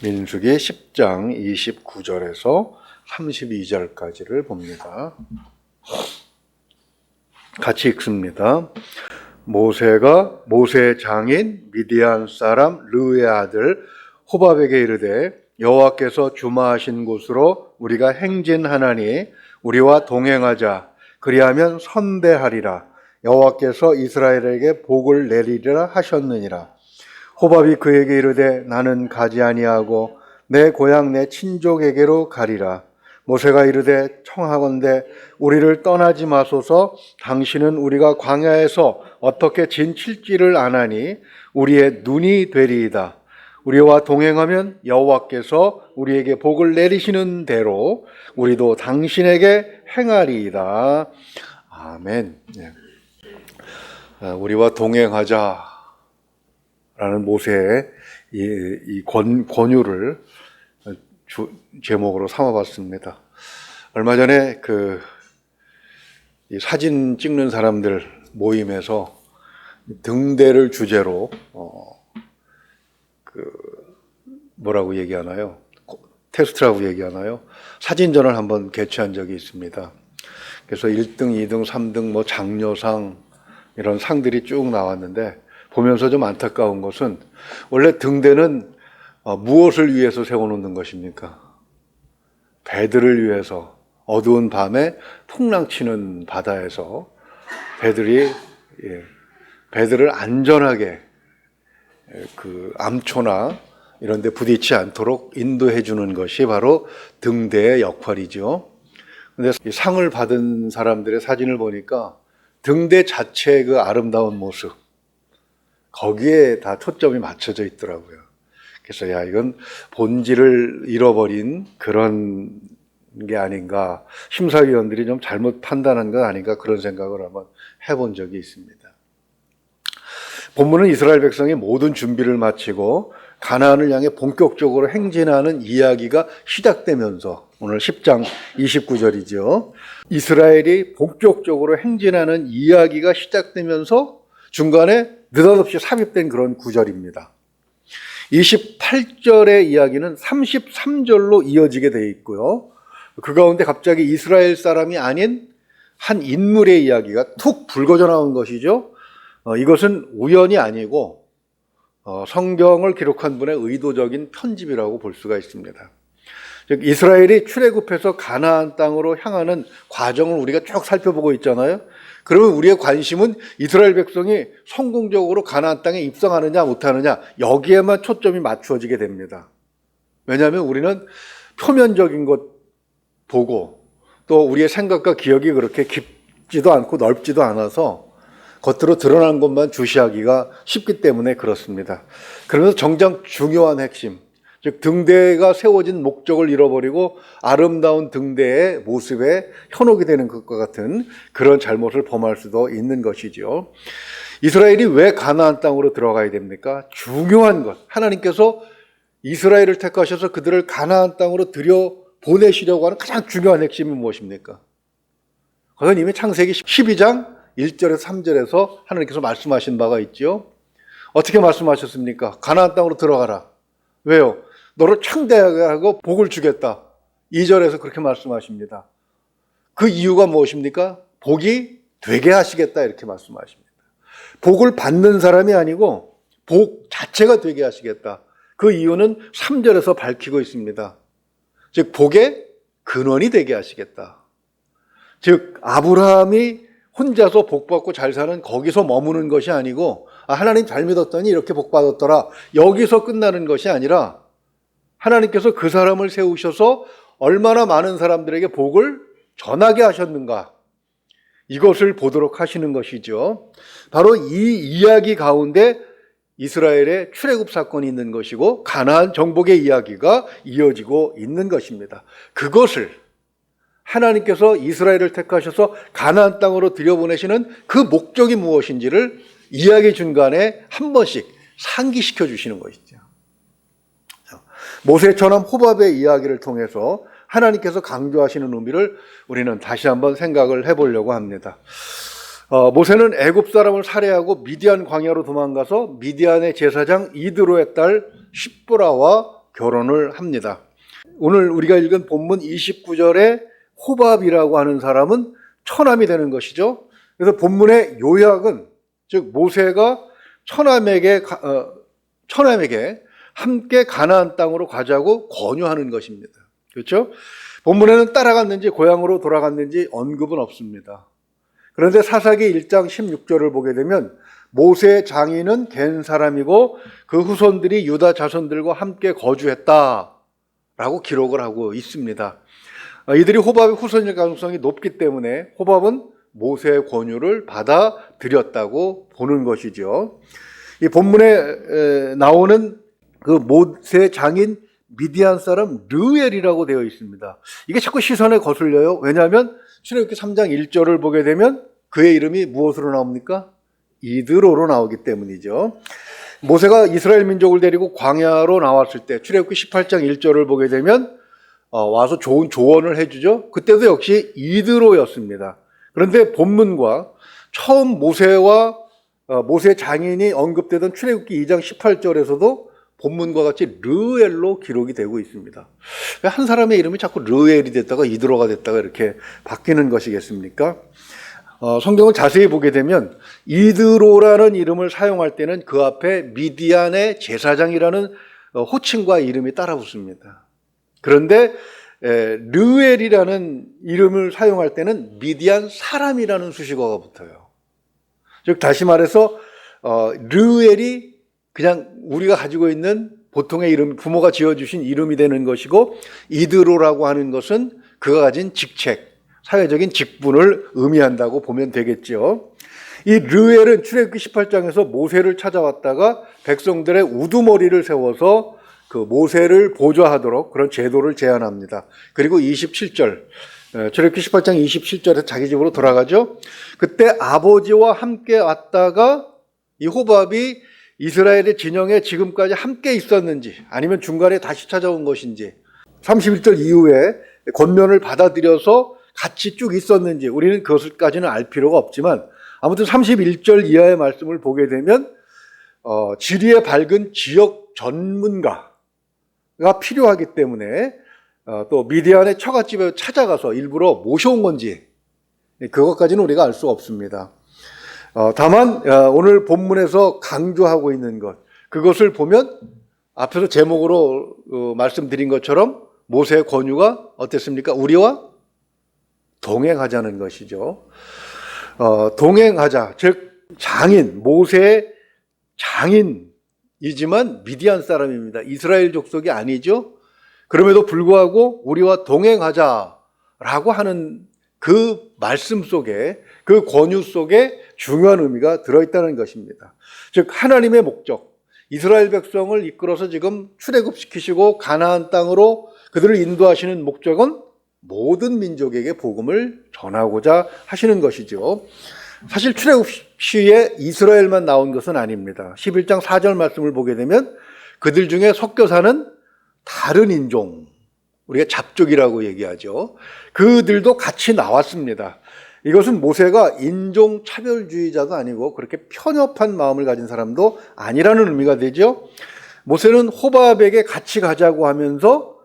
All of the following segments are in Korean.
민수기 10장 29절에서 32절까지를 봅니다. 같이 읽습니다. 모세의 장인 미디안 사람 르우의 아들 호밥에게 이르되 여호와께서 주마하신 곳으로 우리가 행진하나니 우리와 동행하자. 그리하면 선대하리라. 여호와께서 이스라엘에게 복을 내리리라 하셨느니라. 호밥이 그에게 이르되 나는 가지 아니하고 내 고향 내 친족에게로 가리라. 모세가 이르되 청하건대 우리를 떠나지 마소서. 당신은 우리가 광야에서 어떻게 진칠지를 아나니 우리의 눈이 되리이다. 우리와 동행하면 여호와께서 우리에게 복을 내리시는 대로 우리도 당신에게 행하리이다. 아멘. 우리와 동행하자 라는 모세의 이 권유를 제목으로 삼아봤습니다. 얼마 전에 이 사진 찍는 사람들 모임에서 등대를 주제로 뭐라고 얘기하나요? 테스트라고 얘기하나요? 사진전을 한번 개최한 적이 있습니다. 그래서 1등, 2등, 3등, 장려상 이런 상들이 쭉 나왔는데 보면서 좀 안타까운 것은 원래 등대는 무엇을 위해서 세워놓는 것입니까? 배들을 위해서 어두운 밤에 풍랑치는 바다에서 배들을 안전하게 암초나 이런 데 부딪히지 않도록 인도해 주는 것이 바로 등대의 역할이죠. 근데 이 상을 받은 사람들의 사진을 보니까 등대 자체의 그 아름다운 모습, 거기에 다 초점이 맞춰져 있더라고요. 그래서 이건 본질을 잃어버린 그런 게 아닌가, 심사위원들이 좀 잘못 판단한 건 아닌가, 그런 생각을 한번 해본 적이 있습니다. 본문은 이스라엘 백성이 모든 준비를 마치고 가나안을 향해 본격적으로 행진하는 이야기가 시작되면서, 오늘 10장 29절이죠. 이스라엘이 본격적으로 행진하는 이야기가 시작되면서 중간에 느닷없이 삽입된 그런 구절입니다. 28절의 이야기는 33절로 이어지게 되어 있고요. 그 가운데 갑자기 이스라엘 사람이 아닌 한 인물의 이야기가 툭 불거져 나온 것이죠. 이것은 우연이 아니고 성경을 기록한 분의 의도적인 편집이라고 볼 수가 있습니다. 즉 이스라엘이 출애굽해서 가나안 땅으로 향하는 과정을 우리가 쭉 살펴보고 있잖아요. 그러면 우리의 관심은 이스라엘 백성이 성공적으로 가나안 땅에 입성하느냐 못하느냐, 여기에만 초점이 맞추어지게 됩니다. 왜냐하면 우리는 표면적인 것 보고 또 우리의 생각과 기억이 그렇게 깊지도 않고 넓지도 않아서 겉으로 드러난 것만 주시하기가 쉽기 때문에 그렇습니다. 그러면서 정작 중요한 핵심, 즉 등대가 세워진 목적을 잃어버리고 아름다운 등대의 모습에 현혹이 되는 것과 같은 그런 잘못을 범할 수도 있는 것이죠. 이스라엘이 왜 가나안 땅으로 들어가야 됩니까? 중요한 것, 하나님께서 이스라엘을 택하셔서 그들을 가나안 땅으로 들여보내시려고 하는 가장 중요한 핵심이 무엇입니까? 그건 이미 창세기 12장 1절에서 3절에서 하나님께서 말씀하신 바가 있죠. 어떻게 말씀하셨습니까? 가나안 땅으로 들어가라. 왜요? 너를 창대하게 하고 복을 주겠다. 2절에서 그렇게 말씀하십니다. 그 이유가 무엇입니까? 복이 되게 하시겠다, 이렇게 말씀하십니다. 복을 받는 사람이 아니고 복 자체가 되게 하시겠다. 그 이유는 3절에서 밝히고 있습니다. 즉 복의 근원이 되게 하시겠다. 즉 아브라함이 혼자서 복받고 잘 사는 거기서 머무는 것이 아니고, 하나님 잘 믿었더니 이렇게 복받았더라, 여기서 끝나는 것이 아니라 하나님께서 그 사람을 세우셔서 얼마나 많은 사람들에게 복을 전하게 하셨는가, 이것을 보도록 하시는 것이죠. 바로 이 이야기 가운데 이스라엘의 출애굽 사건이 있는 것이고 가나안 정복의 이야기가 이어지고 있는 것입니다. 그것을 하나님께서 이스라엘을 택하셔서 가나안 땅으로 들여보내시는 그 목적이 무엇인지를 이야기 중간에 한 번씩 상기시켜 주시는 것이죠. 모세처럼 호밥의 이야기를 통해서 하나님께서 강조하시는 의미를 우리는 다시 한번 생각을 해보려고 합니다. 모세는 애굽 사람을 살해하고 미디안 광야로 도망가서 미디안의 제사장 이드로의 딸 십보라와 결혼을 합니다. 오늘 우리가 읽은 본문 29절에 호밥이라고 하는 사람은 처남이 되는 것이죠. 그래서 본문의 요약은, 즉 모세가 처남에게 함께 가나안 땅으로 가자고 권유하는 것입니다. 그렇죠? 본문에는 따라갔는지 고향으로 돌아갔는지 언급은 없습니다. 그런데 사사기 1장 16절을 보게 되면 모세의 장인은 겐 사람이고 그 후손들이 유다 자손들과 함께 거주했다라고 기록을 하고 있습니다. 이들이 호밥의 후손일 가능성이 높기 때문에 호밥은 모세의 권유를 받아들였다고 보는 것이죠. 이 본문에 나오는 그 모세 장인 미디안 사람 르엘이라고 되어 있습니다. 이게 자꾸 시선에 거슬려요. 왜냐하면 출애굽기 3장 1절을 보게 되면 그의 이름이 무엇으로 나옵니까? 이드로로 나오기 때문이죠. 모세가 이스라엘 민족을 데리고 광야로 나왔을 때 출애굽기 18장 1절을 보게 되면 와서 좋은 조언을 해주죠. 그때도 역시 이드로였습니다. 그런데 본문과 처음 모세와 모세 장인이 언급되던 출애굽기 2장 18절에서도 본문과 같이 르엘로 기록이 되고 있습니다. 왜 한 사람의 이름이 자꾸 르엘이 됐다가 이드로가 됐다가 이렇게 바뀌는 것이겠습니까? 성경을 자세히 보게 되면 이드로라는 이름을 사용할 때는 그 앞에 미디안의 제사장이라는 호칭과 이름이 따라 붙습니다. 그런데 르엘이라는 이름을 사용할 때는 미디안 사람이라는 수식어가 붙어요. 즉 다시 말해서 르엘이 그냥 우리가 가지고 있는 보통의 이름, 부모가 지어주신 이름이 되는 것이고 이드로라고 하는 것은 그가 가진 직책, 사회적인 직분을 의미한다고 보면 되겠죠. 이 르엘은 출애굽기 18장에서 모세를 찾아왔다가 백성들의 우두머리를 세워서 그 모세를 보좌하도록 그런 제도를 제안합니다. 그리고 27절, 출애굽기 18장 27절에 자기 집으로 돌아가죠. 그때 아버지와 함께 왔다가 이 호밥이 이스라엘의 진영에 지금까지 함께 있었는지 아니면 중간에 다시 찾아온 것인지 31절 이후에 권면을 받아들여서 같이 쭉 있었는지 우리는 그것까지는 알 필요가 없지만 아무튼 31절 이하의 말씀을 보게 되면 지리에 밝은 지역 전문가가 필요하기 때문에 또 미디안의 처갓집에 찾아가서 일부러 모셔온 건지 그것까지는 우리가 알 수 없습니다. 다만 오늘 본문에서 강조하고 있는 것, 그것을 보면 앞에서 제목으로 말씀드린 것처럼 모세의 권유가 어땠습니까? 우리와 동행하자는 것이죠. 동행하자, 즉 장인, 모세의 장인이지만 미디안 사람입니다. 이스라엘 족속이 아니죠. 그럼에도 불구하고 우리와 동행하자라고 하는 그 말씀 속에, 그 권유 속에 중요한 의미가 들어있다는 것입니다. 즉 하나님의 목적, 이스라엘 백성을 이끌어서 지금 출애굽시키시고 가나안 땅으로 그들을 인도하시는 목적은 모든 민족에게 복음을 전하고자 하시는 것이죠. 사실 출애굽 시에 이스라엘만 나온 것은 아닙니다. 11장 4절 말씀을 보게 되면 그들 중에 섞여 사는 다른 인종, 우리가 잡족이라고 얘기하죠. 그들도 같이 나왔습니다. 이것은 모세가 인종차별주의자도 아니고 그렇게 편협한 마음을 가진 사람도 아니라는 의미가 되죠. 모세는 호밥에게 같이 가자고 하면서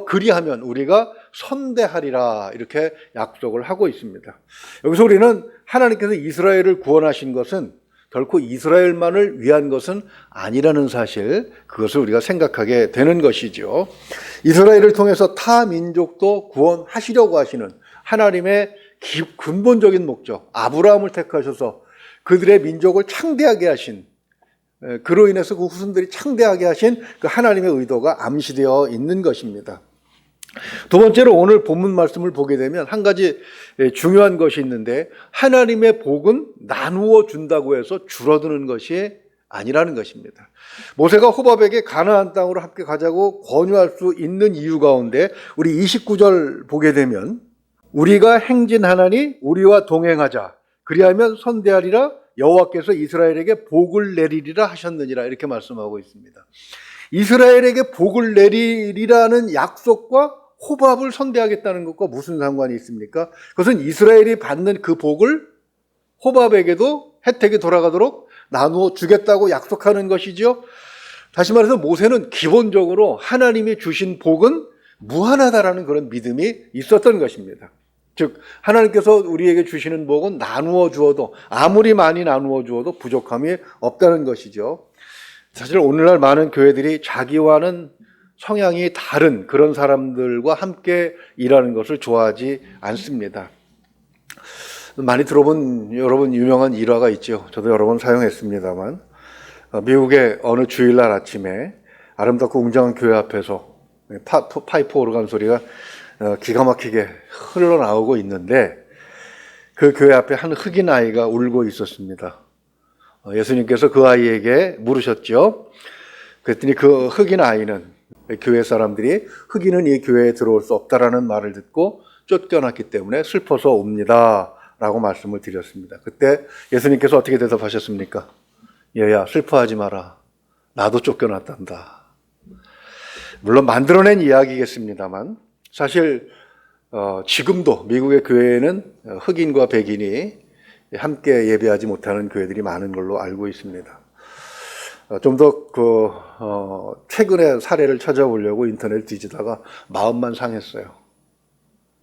그리하면 우리가 선대하리라 이렇게 약속을 하고 있습니다. 여기서 우리는 하나님께서 이스라엘을 구원하신 것은 결코 이스라엘만을 위한 것은 아니라는 사실, 그것을 우리가 생각하게 되는 것이죠. 이스라엘을 통해서 타 민족도 구원하시려고 하시는 하나님의 근본적인 목적, 아브라함을 택하셔서 그들의 민족을 창대하게 하신, 그로 인해서 그 후손들이 창대하게 하신 그 하나님의 의도가 암시되어 있는 것입니다. 두 번째로 오늘 본문 말씀을 보게 되면 한 가지 중요한 것이 있는데, 하나님의 복은 나누어 준다고 해서 줄어드는 것이 아니라는 것입니다. 모세가 호밥에게 가나안 땅으로 함께 가자고 권유할 수 있는 이유 가운데 우리 29절 보게 되면 우리가 행진하나니 우리와 동행하자, 그리하면 선대하리라, 여호와께서 이스라엘에게 복을 내리리라 하셨느니라, 이렇게 말씀하고 있습니다. 이스라엘에게 복을 내리리라는 약속과 호밥을 선대하겠다는 것과 무슨 상관이 있습니까? 그것은 이스라엘이 받는 그 복을 호밥에게도 혜택이 돌아가도록 나누어 주겠다고 약속하는 것이죠. 다시 말해서 모세는 기본적으로 하나님이 주신 복은 무한하다라는 그런 믿음이 있었던 것입니다. 즉 하나님께서 우리에게 주시는 복은 나누어 주어도 아무리 많이 나누어 주어도 부족함이 없다는 것이죠. 사실 오늘날 많은 교회들이 자기와는 성향이 다른 그런 사람들과 함께 일하는 것을 좋아하지 않습니다. 많이 들어본 여러분 유명한 일화가 있죠. 저도 여러 번 사용했습니다만 미국의 어느 주일날 아침에 아름답고 웅장한 교회 앞에서 파이프 오르간 소리가 기가 막히게 흘러나오고 있는데 그 교회 앞에 한 흑인 아이가 울고 있었습니다. 예수님께서 그 아이에게 물으셨죠. 그랬더니 그 흑인 아이는 교회 사람들이 흑인은 이 교회에 들어올 수 없다라는 말을 듣고 쫓겨났기 때문에 슬퍼서 옵니다 라고 말씀을 드렸습니다. 그때 예수님께서 어떻게 대답하셨습니까? 얘야 슬퍼하지 마라. 나도 쫓겨났단다. 물론 만들어낸 이야기겠습니다만 사실 지금도 미국의 교회에는 흑인과 백인이 함께 예배하지 못하는 교회들이 많은 걸로 알고 있습니다. 좀 더 최근의 사례를 찾아보려고 인터넷 뒤지다가 마음만 상했어요.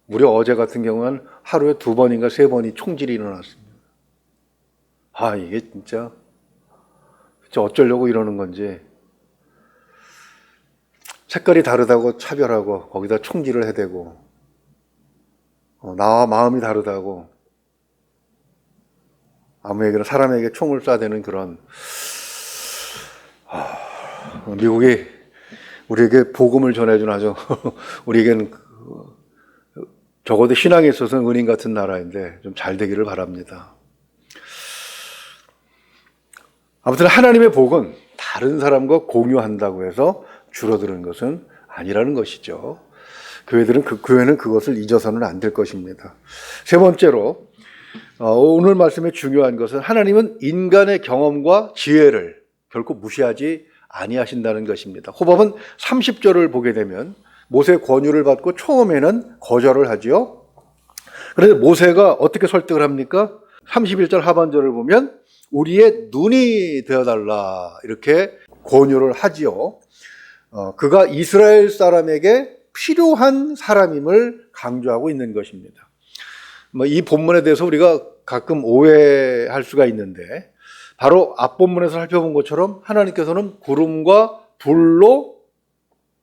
무려 어제 같은 경우는 하루에 2번인가 3번이 총질이 일어났습니다. 이게 진짜 어쩌려고 이러는 건지. 색깔이 다르다고 차별하고 거기다 총질을 해대고 나와 마음이 다르다고 아무에게나 사람에게 총을 쏴대는 그런 미국이 우리에게 복음을 전해준 아주 우리에게는 적어도 신앙에 있어서는 은인 같은 나라인데 좀 잘 되기를 바랍니다. 아무튼 하나님의 복은 다른 사람과 공유한다고 해서 줄어드는 것은 아니라는 것이죠. 교회는 그것을 잊어서는 안 될 것입니다. 세 번째로 오늘 말씀의 중요한 것은 하나님은 인간의 경험과 지혜를 결코 무시하지 아니하신다는 것입니다. 호밥은 30절을 보게 되면 모세의 권유를 받고 처음에는 거절을 하지요. 그런데 모세가 어떻게 설득을 합니까? 31절 하반절을 보면 우리의 눈이 되어달라 이렇게 권유를 하지요. 그가 이스라엘 사람에게 필요한 사람임을 강조하고 있는 것입니다. 이 본문에 대해서 우리가 가끔 오해할 수가 있는데 바로 앞본문에서 살펴본 것처럼 하나님께서는 구름과 불로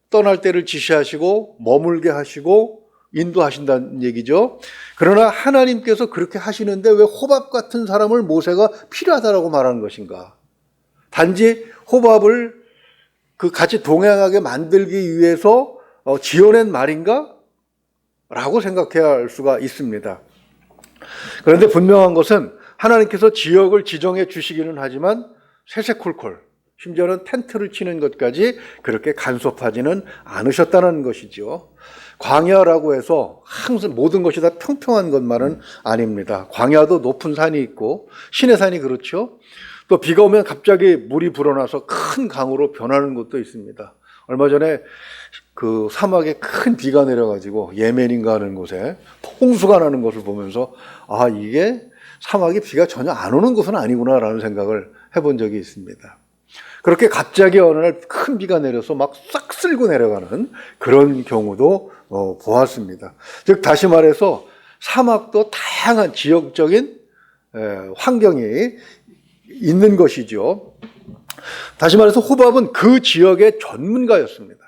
떠날 때를 지시하시고 머물게 하시고 인도하신다는 얘기죠. 그러나 하나님께서 그렇게 하시는데 왜 호밥 같은 사람을 모세가 필요하다라고 말하는 것인가? 단지 호밥을 같이 동행하게 만들기 위해서 지어낸 말인가? 라고 생각해야 할 수가 있습니다. 그런데 분명한 것은 하나님께서 지역을 지정해 주시기는 하지만 세세콜콜 심지어는 텐트를 치는 것까지 그렇게 간섭하지는 않으셨다는 것이죠. 광야라고 해서 항상 모든 것이 다 평평한 것만은 아닙니다. 광야도 높은 산이 있고 시내산이 그렇죠. 또 비가 오면 갑자기 물이 불어나서 큰 강으로 변하는 곳도 있습니다. 얼마 전에 그 사막에 큰 비가 내려가지고 예멘인가 하는 곳에 홍수가 나는 것을 보면서 이게 사막에 비가 전혀 안 오는 곳은 아니구나라는 생각을 해본 적이 있습니다. 그렇게 갑자기 어느 날 큰 비가 내려서 막 싹 쓸고 내려가는 그런 경우도 보았습니다. 즉 다시 말해서 사막도 다양한 지역적인 환경이 있는 것이죠. 다시 말해서 호밥은 그 지역의 전문가였습니다.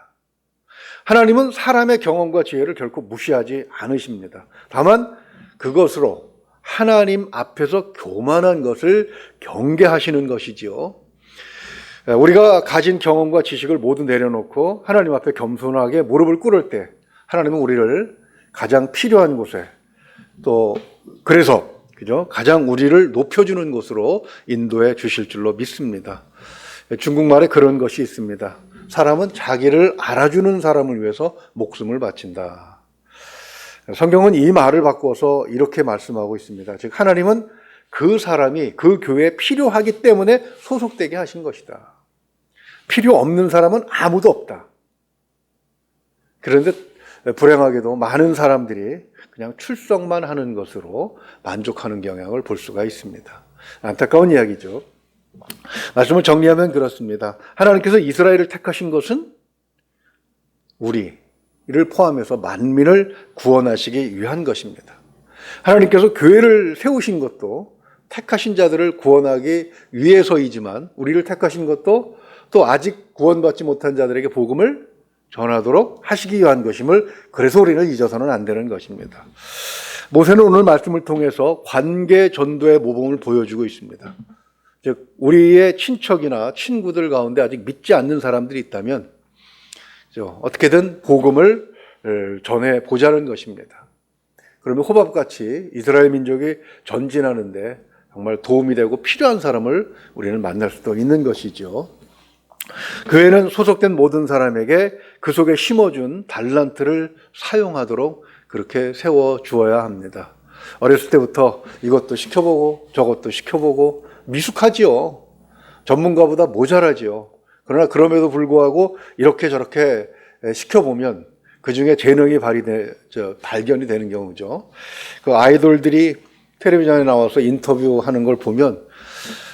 하나님은 사람의 경험과 지혜를 결코 무시하지 않으십니다. 다만 그것으로 하나님 앞에서 교만한 것을 경계하시는 것이지요. 우리가 가진 경험과 지식을 모두 내려놓고 하나님 앞에 겸손하게 무릎을 꿇을 때 하나님은 우리를 가장 필요한 곳에 또 그래서 가장 우리를 높여주는 곳으로 인도해 주실 줄로 믿습니다. 중국말에 그런 것이 있습니다. 사람은 자기를 알아주는 사람을 위해서 목숨을 바친다. 성경은 이 말을 바꿔서 이렇게 말씀하고 있습니다. 즉 하나님은 그 사람이 그 교회에 필요하기 때문에 소속되게 하신 것이다. 필요 없는 사람은 아무도 없다. 그런데 불행하게도 많은 사람들이 그냥 출석만 하는 것으로 만족하는 경향을 볼 수가 있습니다. 안타까운 이야기죠. 말씀을 정리하면 그렇습니다. 하나님께서 이스라엘을 택하신 것은 우리를 포함해서 만민을 구원하시기 위한 것입니다. 하나님께서 교회를 세우신 것도 택하신 자들을 구원하기 위해서이지만 우리를 택하신 것도 또 아직 구원받지 못한 자들에게 복음을 전하도록 하시기 위한 것임을, 그래서 우리는 잊어서는 안 되는 것입니다. 모세는 오늘 말씀을 통해서 관계 전도의 모범을 보여주고 있습니다. 즉 우리의 친척이나 친구들 가운데 아직 믿지 않는 사람들이 있다면 어떻게든 복음을 전해 보자는 것입니다. 그러면 호밥같이 이스라엘 민족이 전진하는데 정말 도움이 되고 필요한 사람을 우리는 만날 수도 있는 것이죠. 교회는 소속된 모든 사람에게 그 속에 심어준 달란트를 사용하도록 그렇게 세워주어야 합니다. 어렸을 때부터 이것도 시켜보고 저것도 시켜보고 미숙하지요. 전문가보다 모자라지요. 그러나 그럼에도 불구하고 이렇게 저렇게 시켜보면 그 중에 재능이 발견이 되는 경우죠. 그 아이돌들이 텔레비전에 나와서 인터뷰하는 걸 보면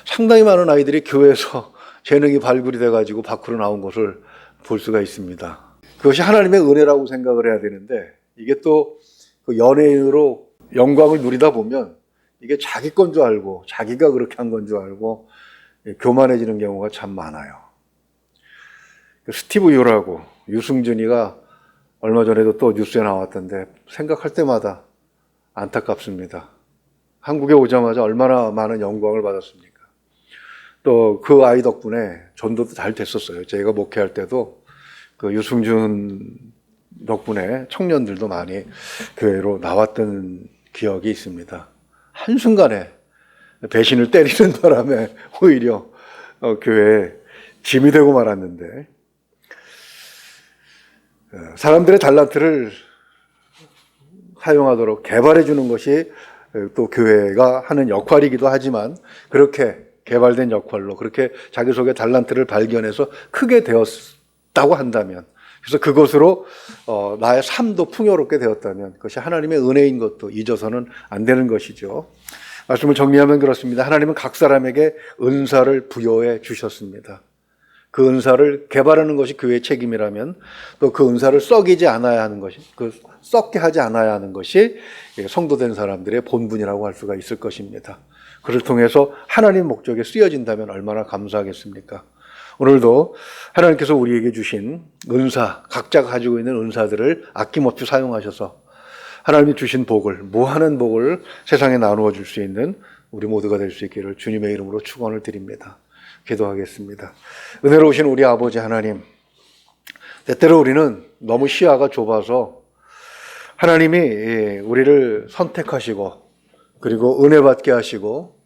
상당히 많은 아이들이 교회에서 재능이 발굴이 돼가지고 밖으로 나온 것을 볼 수가 있습니다. 그것이 하나님의 은혜라고 생각을 해야 되는데 이게 또 그 연예인으로 영광을 누리다 보면 이게 자기 건 줄 알고 자기가 그렇게 한 건 줄 알고 교만해지는 경우가 참 많아요. 스티브 유라고 유승준이가 얼마 전에도 또 뉴스에 나왔던데 생각할 때마다 안타깝습니다. 한국에 오자마자 얼마나 많은 영광을 받았습니까? 또 그 아이 덕분에 전도도 잘 됐었어요. 제가 목회할 때도 그 유승준 덕분에 청년들도 많이 교회로 나왔던 기억이 있습니다. 한순간에 배신을 때리는 바람에 오히려 교회에 짐이 되고 말았는데, 사람들의 달란트를 사용하도록 개발해 주는 것이 또 교회가 하는 역할이기도 하지만, 그렇게 개발된 역할로 그렇게 자기 속에 달란트를 발견해서 크게 되었다고 한다면, 그래서 그것으로 나의 삶도 풍요롭게 되었다면 그것이 하나님의 은혜인 것도 잊어서는 안 되는 것이죠. 말씀을 정리하면 그렇습니다. 하나님은 각 사람에게 은사를 부여해 주셨습니다. 그 은사를 개발하는 것이 교회의 책임이라면 또 그 은사를 썩이지 않아야 하는 것이, 썩게 하지 않아야 하는 것이 성도된 사람들의 본분이라고 할 수가 있을 것입니다. 그를 통해서 하나님 목적에 쓰여진다면 얼마나 감사하겠습니까? 오늘도 하나님께서 우리에게 주신 은사, 각자가 가지고 있는 은사들을 아낌없이 사용하셔서 하나님이 주신 복을, 무한한 복을 세상에 나누어 줄 수 있는 우리 모두가 될 수 있기를 주님의 이름으로 축원을 드립니다. 기도하겠습니다. 은혜로우신 우리 아버지 하나님, 때때로 우리는 너무 시야가 좁아서 하나님이 우리를 선택하시고 그리고 은혜 받게 하시고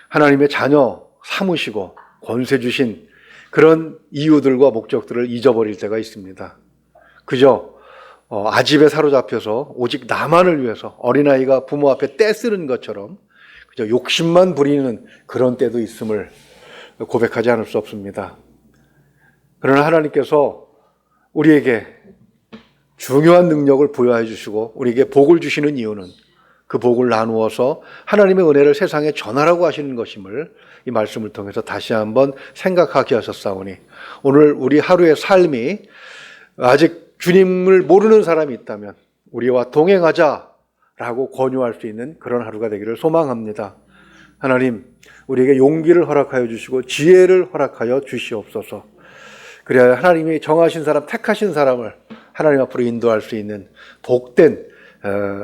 하나님의 자녀 삼으시고 권세 주신 그런 이유들과 목적들을 잊어버릴 때가 있습니다. 그저 아집에 사로잡혀서 오직 나만을 위해서 어린아이가 부모 앞에 떼쓰는 것처럼 그저 욕심만 부리는 그런 때도 있음을 고백하지 않을 수 없습니다. 그러나 하나님께서 우리에게 중요한 능력을 부여해 주시고 우리에게 복을 주시는 이유는 그 복을 나누어서 하나님의 은혜를 세상에 전하라고 하시는 것임을 이 말씀을 통해서 다시 한번 생각하게 하셨사오니, 오늘 우리 하루의 삶이 아직 주님을 모르는 사람이 있다면 우리와 동행하자라고 권유할 수 있는 그런 하루가 되기를 소망합니다. 하나님, 우리에게 용기를 허락하여 주시고 지혜를 허락하여 주시옵소서. 그래야 하나님이 정하신 사람, 택하신 사람을 하나님 앞으로 인도할 수 있는 복된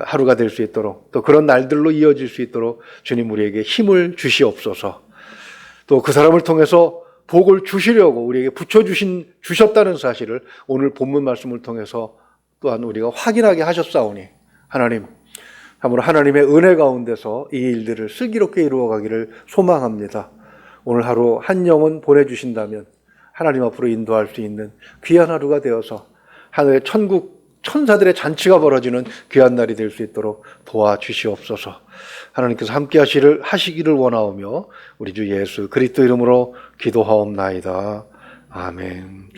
하루가 될 수 있도록, 또 그런 날들로 이어질 수 있도록 주님 우리에게 힘을 주시옵소서. 또 그 사람을 통해서 복을 주시려고 우리에게 주셨다는 사실을 오늘 본문 말씀을 통해서 또한 우리가 확인하게 하셨사오니, 하나님, 참으로 하나님의 은혜 가운데서 이 일들을 슬기롭게 이루어가기를 소망합니다. 오늘 하루 한 영혼 보내주신다면 하나님 앞으로 인도할 수 있는 귀한 하루가 되어서 하늘의 천국 천사들의 잔치가 벌어지는 귀한 날이 될 수 있도록 도와주시옵소서. 하나님께서 함께 하시기를 원하오며 우리 주 예수 그리스도 이름으로 기도하옵나이다. 아멘.